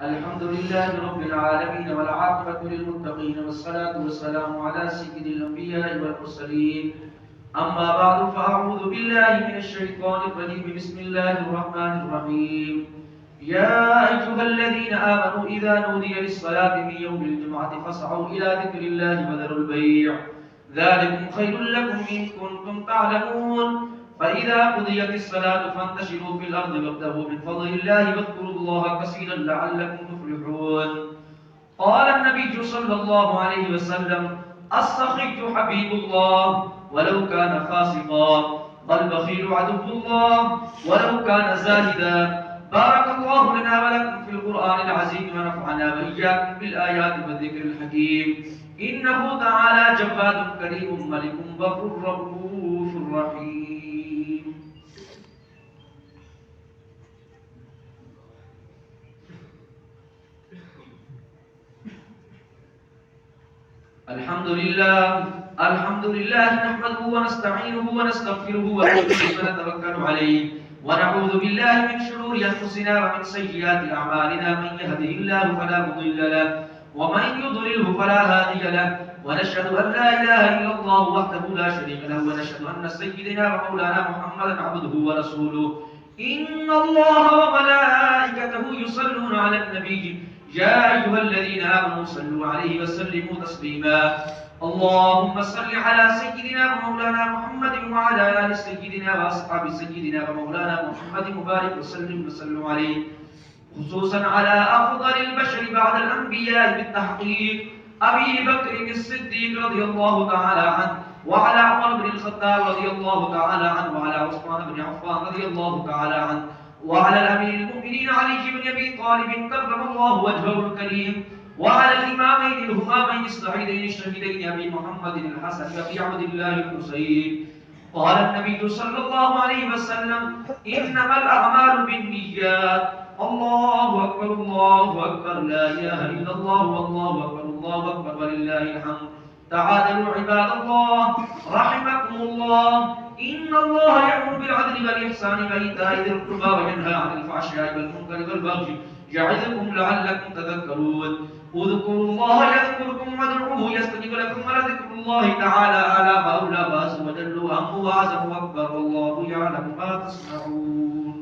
الحمد لله رب العالمين والعاقبة للمتقين والصلاة والسلام على سيد الأنبياء والمرسلين. أما بعد فأعوذ بالله من الشيطان الرجيم. بسم الله الرحمن الرحيم. يا أيها الذين آمنوا إذا نودي للصلاة من يوم الجمعة فاسعوا إلى ذكر الله وذروا البيع ذلكم خير لكم إن كنتم تعلمون. فإذا قضيت الصلاة فانتشروا في الأرض وابتغوا من فضل الله واذكروا الله كثيرا لعلكم تفلحون. قال النبي صلى الله عليه وسلم: السخي حبيب الله ولو كان فاسقا، والبخيل عدو الله ولو كان زاهدا. بارك الله لنا ولكم في القرآن العظيم ونفعنا وإياكم بالآيات والذكر الحكيم. إنه تعالى جواد كريم ملك غفور رؤوف رحيم. الحمد لله نحمده ونستعينه ونستغفره ونتوكل عليه ونعوذ بالله من شرور أنفسنا ومن سيئات أعمالنا. من يهده الله فلا مضل له ومن يضلله فلا هادي له، ونشهد أن لا إله إلا الله وحده لا شريك له، ونشهد أن سيدنا ومولانا محمدا عبده ورسوله. إن الله وملائكته يصلون على النبي يا أيها الذين آمنوا صلوا عليه وسلموا تسليما. اللهم صل على سيدنا ومولانا محمد وعلى آل سيدنا وأصحاب سيدنا ومولانا محمد مبارك وسلم وسلم عليه، خصوصا على أفضل البشر بعد الأنبياء بالتحقيق أبي بكر الصديق رضي الله تعالى عنه، وعلى عمر بن الخطاب رضي الله تعالى عنه، وعلى عثمان بن عفان رضي الله تعالى عنه، وعلى الأمير المؤمنين علي بن أبي طالب كرم الله وجهه الكريم، وعلى الإمامين الهمامين السعيدين الشهيدين أبي محمد الحسن وأبي عبد الله الحسين. قال النبي صلى الله عليه وسلم: إنما الأعمال بالنيات. الله أكبر الله أكبر، لا إله إلا الله والله أكبر الله أكبر ولله الحمد. تعالوا عباد الله رحمكم الله. إن الله يأمر بالعدل والإحسان وإيتاء ذي القربى وينهى عن الفحشاء والمنكر والبغي يعظكم لعلكم تذكرون. اذكروا الله يذكركم وادعوه يستجب لكم، ولذكر الله تعالى أعلى وأولى وأعز وجل وأعظم وأكبر، والله يعلم ما تصنعون.